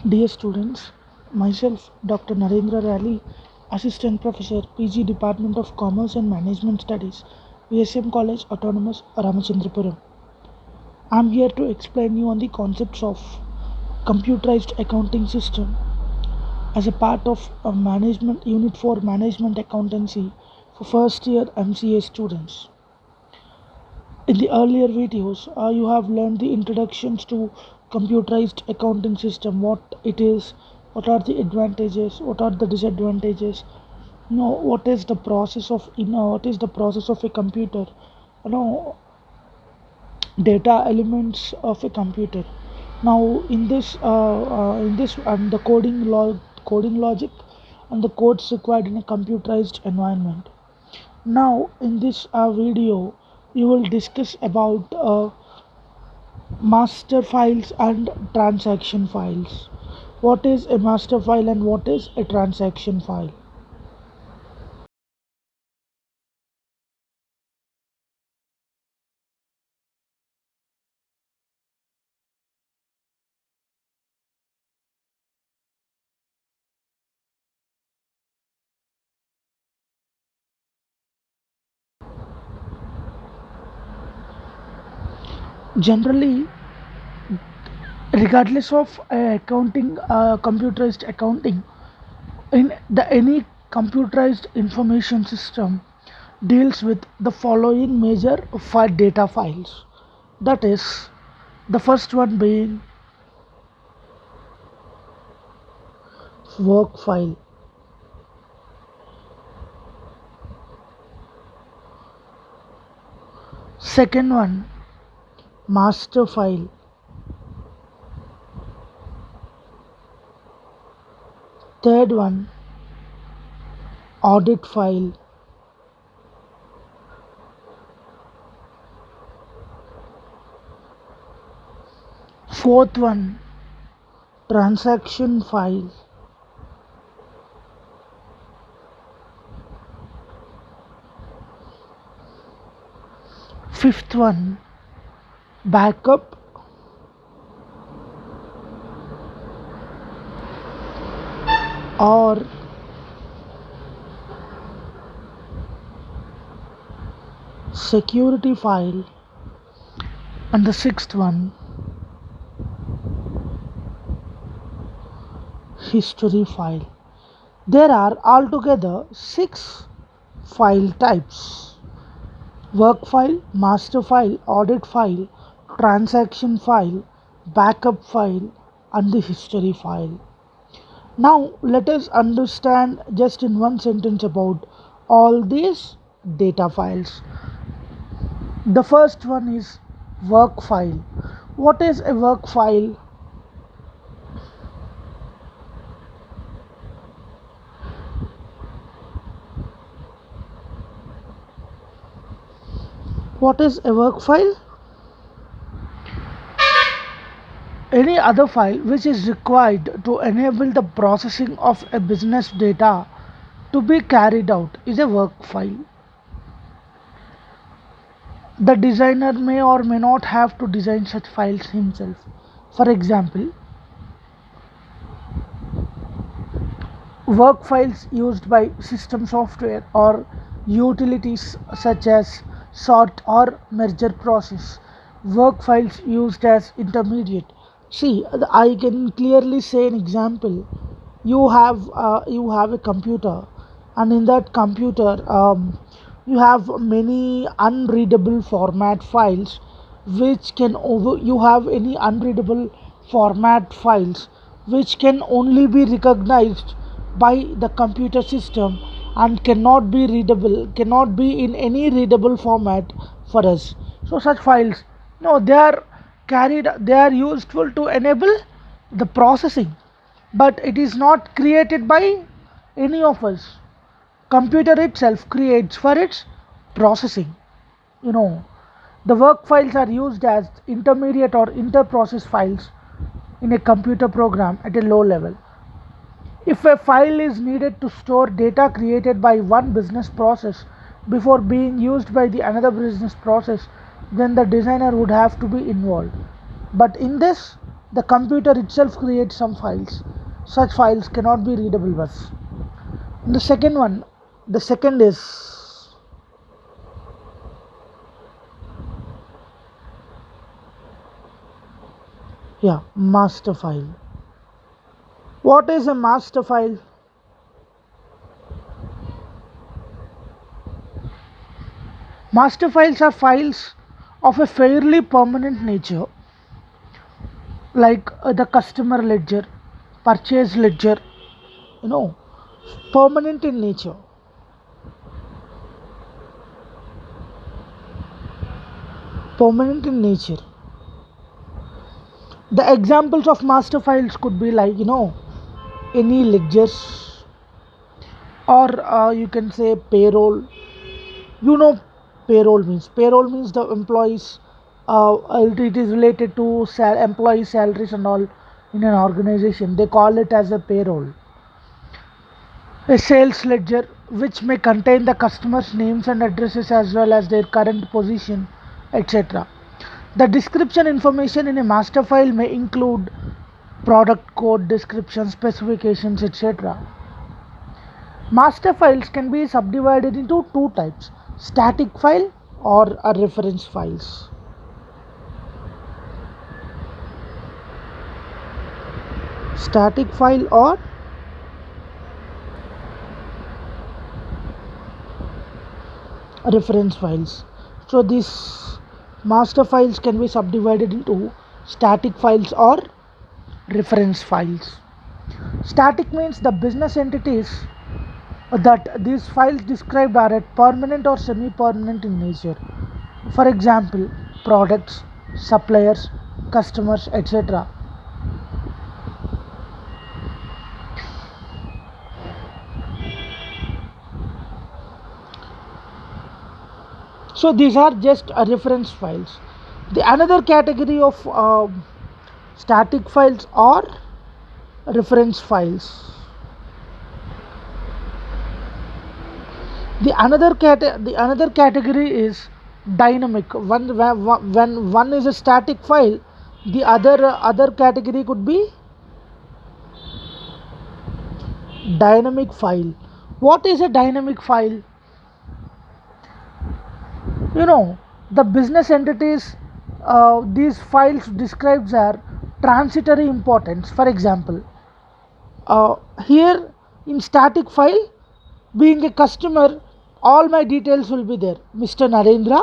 Dear students, myself Dr. Narendra Rally, Assistant Professor, PG Department of Commerce and Management Studies, VSM College Autonomous, Ramachandrapuram. I am here to explain you on the concepts of computerized accounting system as a part of a management unit for management accountancy for first year MCA students. In the earlier videos, you have learned the introductions to computerized accounting system, what it is, what are the advantages, what are the disadvantages, what is the process of what is the process of a computer, you know, data elements of a computer. Now, in this, the coding logic, and the codes required in a computerized environment. Now, in this video, we will discuss about master files and transaction files. What is a master file and what is a transaction file? Generally, regardless of accounting, computerized accounting, in the any computerized information system deals with the following major data files. That is, the first one being work file. Second one, master file. Third one, audit file. Fourth one, transaction file. Fifth one, backup. Or security file. And the sixth one, history file. There are altogether six file types: work file, master file, audit file, transaction file, backup file, and the history file. Now, let us understand just in one sentence about all these data files. The first one is work file. What is a work file? What is a work file? Any other file which is required to enable the processing of a business data to be carried out is a work file. The designer may or may not have to design such files himself. For example, work files used by system software or utilities such as sort or merger process. Work files used as intermediate. See, I can clearly say an example. You have a computer, and in that computer, you have many unreadable format files, which can over. You have any unreadable format files which can only be recognized by the computer system and cannot be readable, cannot be in any readable format for us. So such files, no, they are useful to enable the processing, but it is not created by any of us. Computer itself creates for its processing. You know, the work files are used as intermediate or inter-process files in a computer program at a low level. If a file is needed to store data created by one business process before being used by the another business process, then the designer would have to be involved. But in this, The computer itself creates some files. Such files cannot be readable by us. The second one, the second is, yeah, master file. What is a master file? Master files are files of a fairly permanent nature, like the customer ledger, purchase ledger, you know, permanent in nature. Permanent in nature. The examples of master files could be like, any ledgers, or you can say payroll. You know, payroll means the employees. It is related to employee salaries and all in an organization. They call it as a payroll. A sales ledger, which may contain the customers' names and addresses as well as their current position, etc. The description information in a master file may include product code, description, specifications, etc. Master files can be subdivided into two types: static file or a reference files. Static file or reference files. So these master files can be subdivided into static files or reference files. Static means the business entities that these files described are at permanent or semi-permanent in nature. For example, products, suppliers, customers, etc. So these are just reference files. The another category of static files or reference files. The another category is dynamic. When one is a static file, the other category could be dynamic file. What is a dynamic file? The business entities these files describes are transitory importance. For example, here in static file, being a customer, all my details will be there: Mr. Narendra,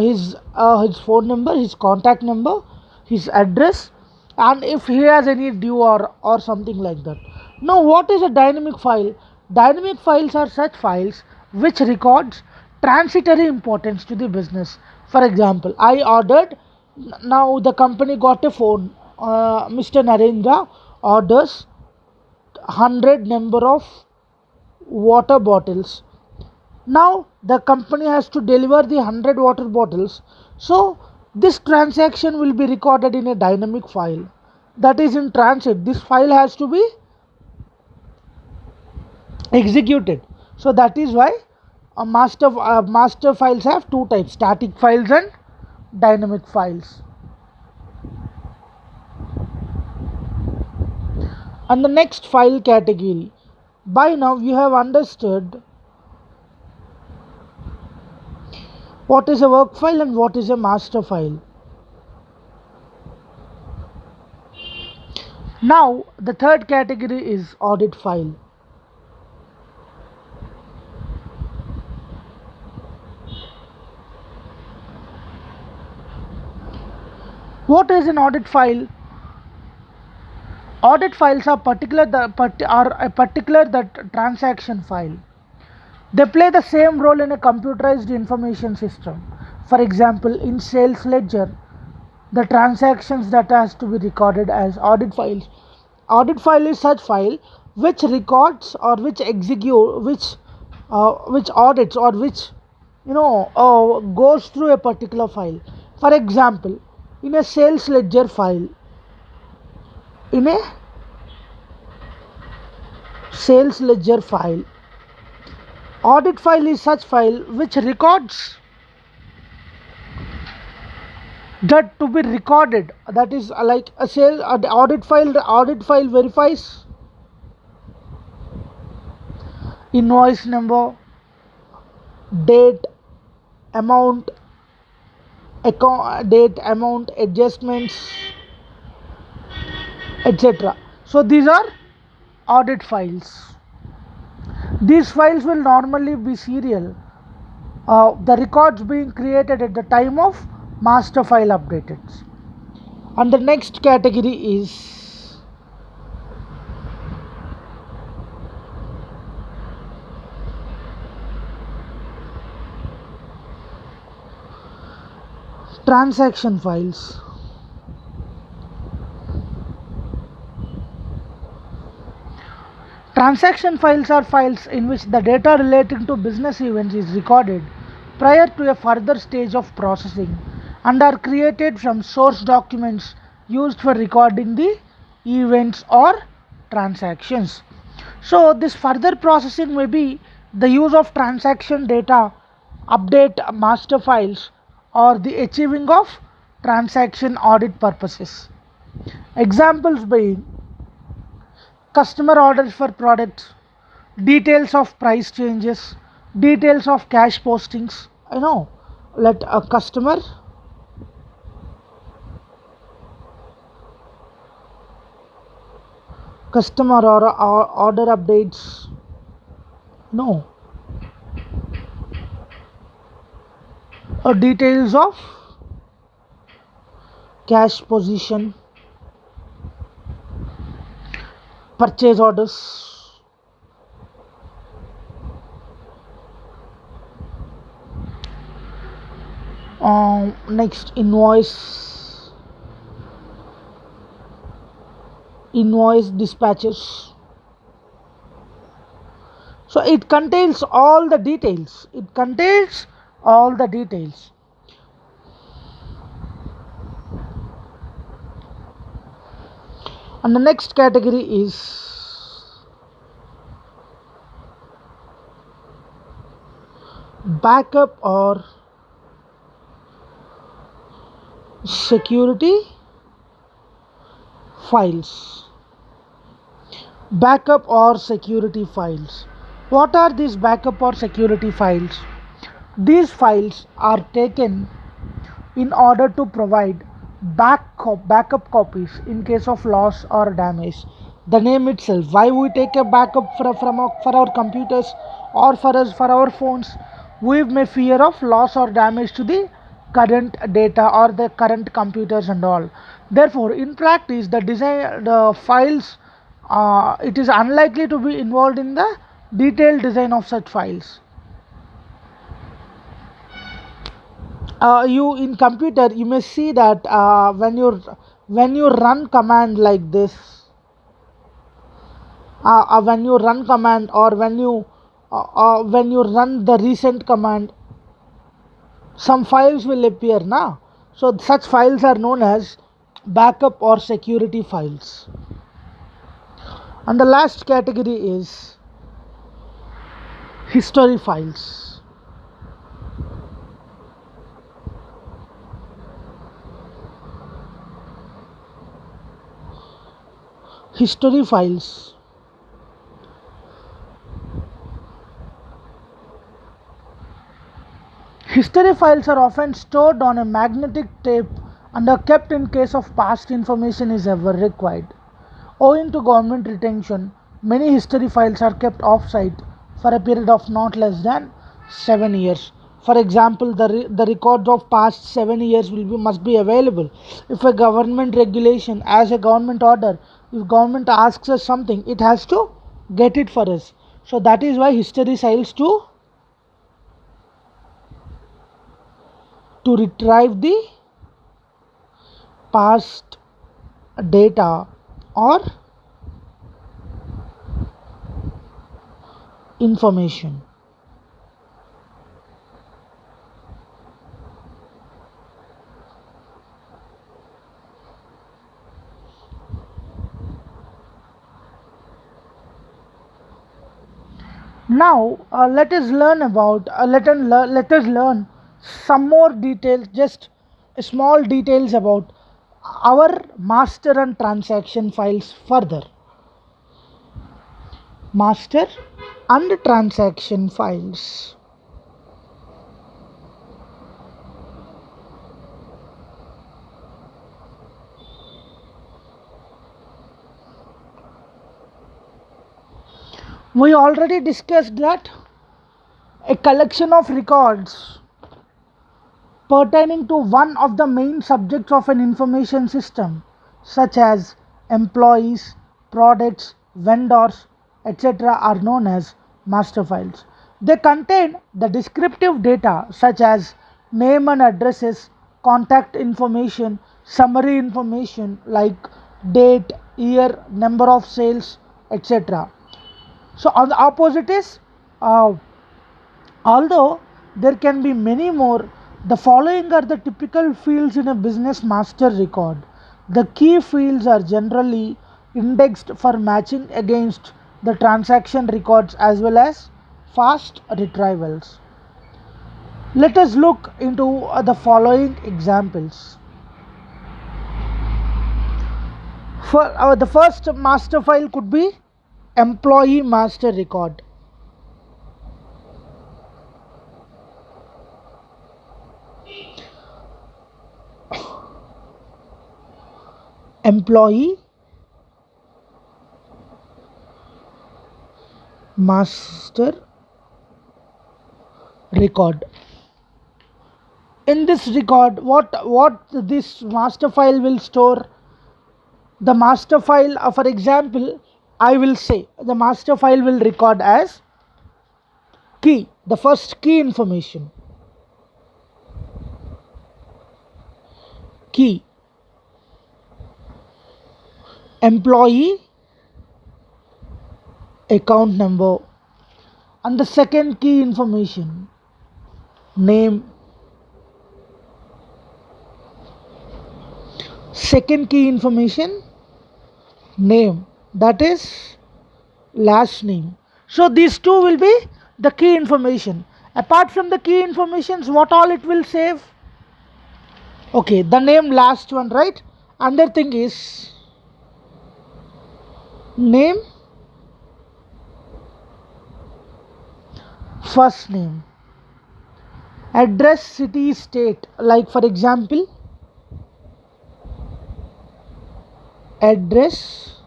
his phone number, his contact number, his address, and if he has any due or something like that. Now, what is a dynamic file? Dynamic files are such files which records transitory importance to the business. For example, I ordered, now the company got a phone. Mr. Narendra orders 100 number of water bottles. Now the company has to deliver the 100 water bottles. So this transaction will be recorded in a dynamic file that is in transit. This file has to be executed. So that is why master files have two types: static files and dynamic files. And the next file category, by now you have understood what is a work file and what is a master file. Now the third category is audit file. What is an audit file? Audit files are a particular that transaction file. They play the same role in a computerized information system. For example, in sales ledger, the transactions that has to be recorded as audit files. Audit file is such file which records or which audits or which goes through a particular file. For example, in a sales ledger file, in a sales ledger file, audit file is such file which records that to be recorded, that is like a sale the audit file verifies invoice number, date, amount, account date, amount, adjustments, etc. So these are audit files. These files will normally be serial, the records being created at the time of master file updated. And the next category is transaction files. Transaction files are files in which the data relating to business events is recorded prior to a further stage of processing and are created from source documents used for recording the events or transactions. So, this further processing may be the use of transaction data, update master files, or the achieving of transaction audit purposes. Examples being customer orders for products, details of price changes, details of cash postings. I know, let a customer or order updates. No, details of cash position, purchase orders. Next, invoice dispatches. So it contains all the details. It contains all the details. And the next category is backup or security files. Backup or security files. What are these backup or security files? These files are taken in order to provide backup copies in case of loss or damage. The name itself, why we take a backup for our computers or for our phones, we may fear of loss or damage to the current data or the current computers and all. Therefore, in practice, the files, it is unlikely to be involved in the detailed design of such files. You in computer you may see that when you run command like this, when you run command or when you run the recent command, some files will appear now. So such files are known as backup or security files. And the last category is history files. History files. History files are often stored on a magnetic tape and are kept in case of past information is ever required. Owing to government retention, many history files are kept off-site for a period of not less than 7 years. For example, the records of past 7 years must be available. If a government regulation, as a government order, if government asks us something, it has to get it for us. So that is why history files to retrieve the past data or information. Now let us learn some more details. Just small details about our master and transaction files further. Master and transaction files. We already discussed that a collection of records pertaining to one of the main subjects of an information system, such as employees, products, vendors, etc., are known as master files. They contain the descriptive data such as name and addresses, contact information, summary information like date, year, number of sales, etc. So, on the opposite is uh, although there can be many more, the following are the typical fields in a business master record. The key fields are generally indexed for matching against the transaction records as well as fast retrievals. Let us look into the following examples. The first master file could be employee master record. Employee master record. In this record, what this master file will store? The master file, for example, I will say the master file will record as key, the first key information, key, employee account number, and the second key information, name, second key information, name, that is last name. So these two will be the key information. Apart from the key informations, what all it will save? Okay, the name, last one, right? Another thing is name, first name, address, city, state, like for example address,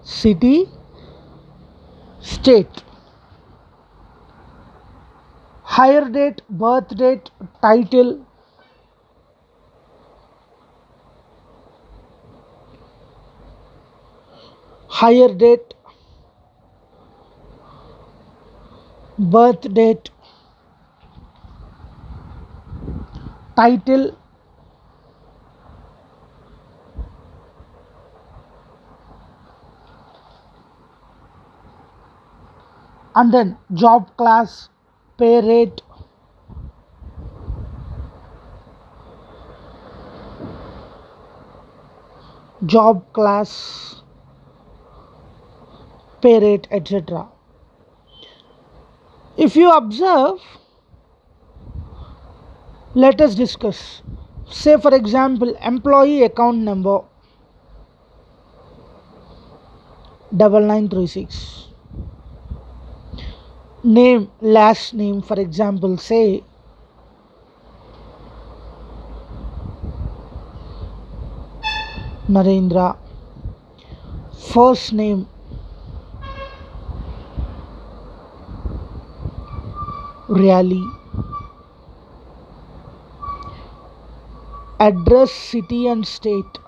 city, state, hire date, birth date, title, hire date, birth date, title, and then job class, pay rate, job class, pay rate, etc. If you observe, let us discuss. Say for example, employee account number 9936. Name, last name, for example, say Narendra. First name, Really. Address, city and state.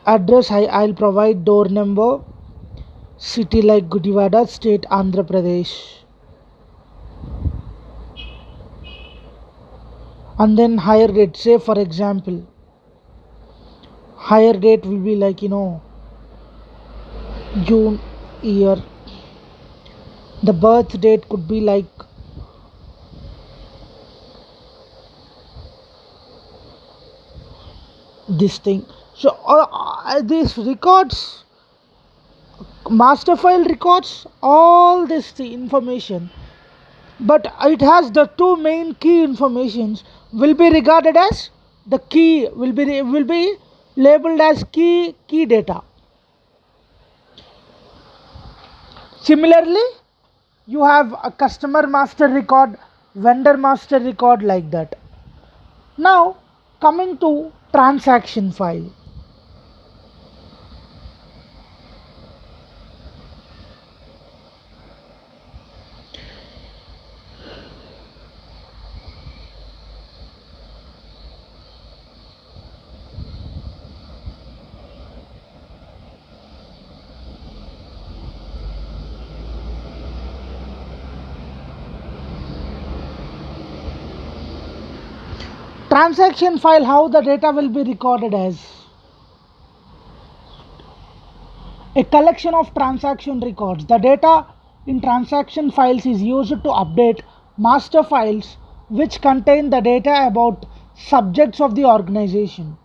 Address, I'll provide door number, city like Gudivada, state Andhra Pradesh. And then hire date, say for example, hire date will be like June year. The birth date could be like this thing. So these records, master file records all this information but it has the two main key informations will be regarded as the key will be labeled as key data. Similarly, you have a customer master record, vendor master record, like that. Now coming to transaction file. Transaction file, how the data will be recorded as a collection of transaction records. The data in transaction files is used to update master files which contain the data about subjects of the organization.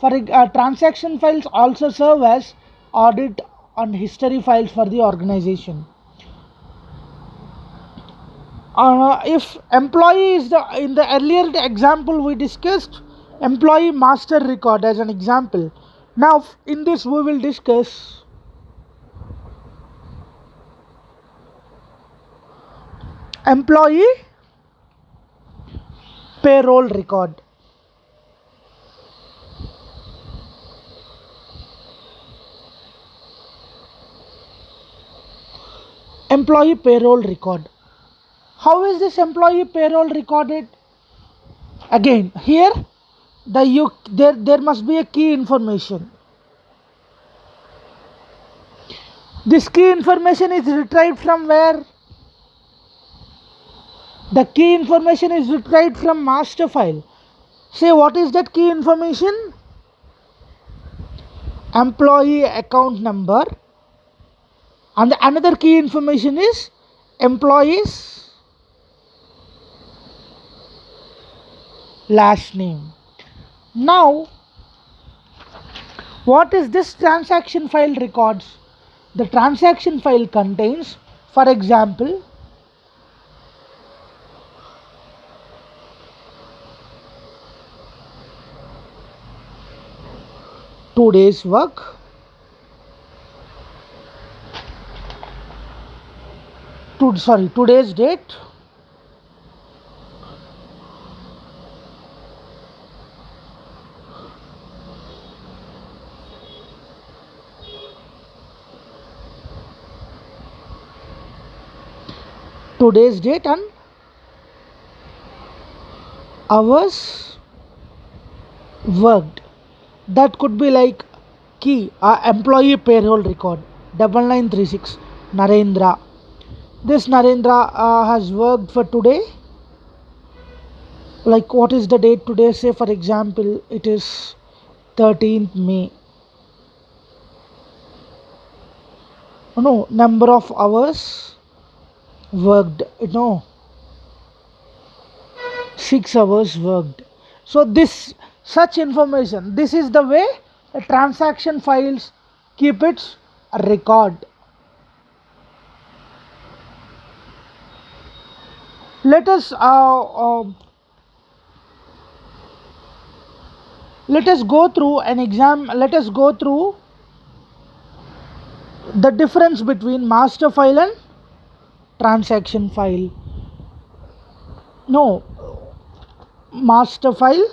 Transaction files also serve as audit and history files for the organization. If employee is in the earlier example we discussed employee master record as an example. Now in this we will discuss employee payroll record. Employee payroll record. How is this employee payroll recorded? Again, here there must be a key information. This key information is retrieved from where? The key information is retrieved from master file. Say what is that key information? Employee account number, and another key information is employees last name. Now what is this transaction file records? The transaction file contains, for example, today's work, today's date, and hours worked. That could be like key employee payroll record 9936 Narendra. This Narendra has worked for today. Like what is the date today? Say for example it is 13th May. No, number of hours worked, 6 hours worked. So this such information, this is the way the transaction files keep its record. Let us go through an exam. Let us go through the difference between master file and transaction file. No, master file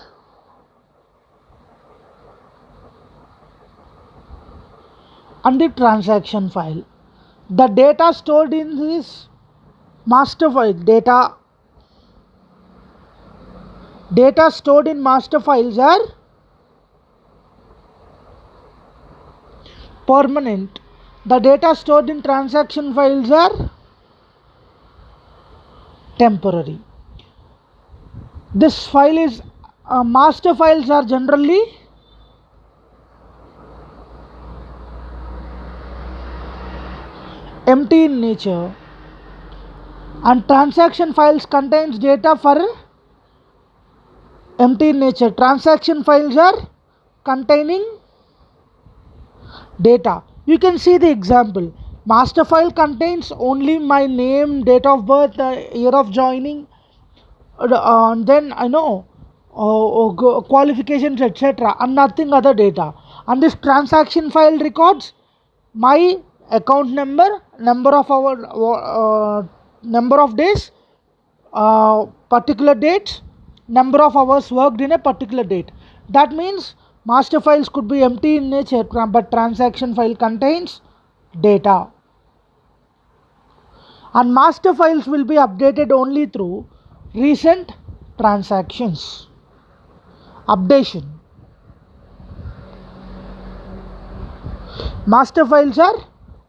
and the transaction file. The data stored in this master file, data stored in master files are permanent. The data stored in transaction files are temporary. This file is master files are generally empty in nature, and transaction files contains data for empty in nature. Transaction files are containing data. You can see the example. Master file contains only my name, date of birth, year of joining, and then I know qualifications, etc., and nothing other data. And this transaction file records my account number, number of days, particular dates, number of hours worked in a particular date. That means master files could be empty in nature, but transaction file contains data. And master files will be updated only through recent transactions. Updation. Master files are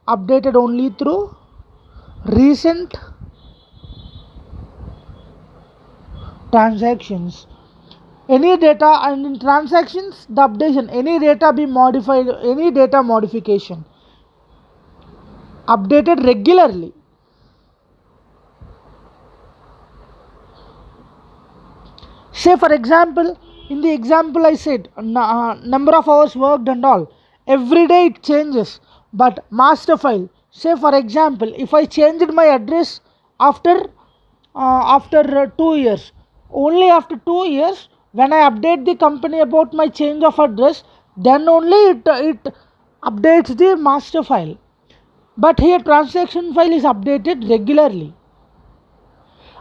updated only through recent transactions. Any data, and in transactions, the updation, any data be modified, any data modification updated regularly. Say for example, in the example I said, number of hours worked and all, every day it changes. But master file, say for example, if I changed my address after 2 years, only after 2 years, when I update the company about my change of address, then only it updates the master file. But here transaction file is updated regularly.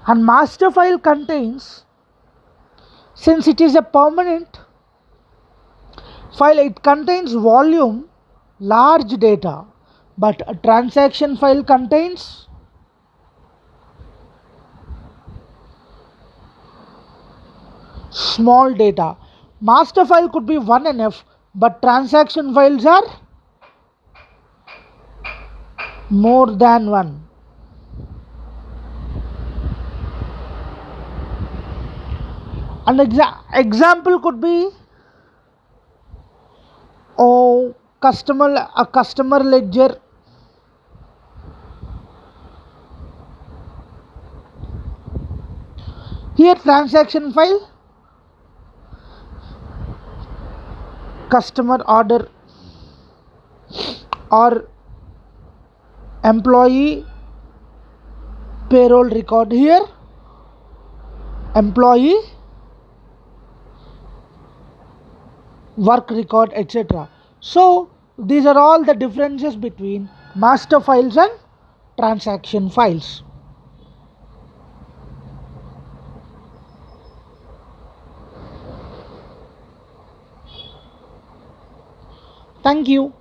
And master file contains, since it is a permanent file, it contains volume, large data, but a transaction file contains small data. Master file could be 1NF, but transaction files are more than 1. An example could be a customer ledger, here transaction file, customer order, or employee payroll record, here employee work record, etc. So these are all the differences between master files and transaction files. Thank you.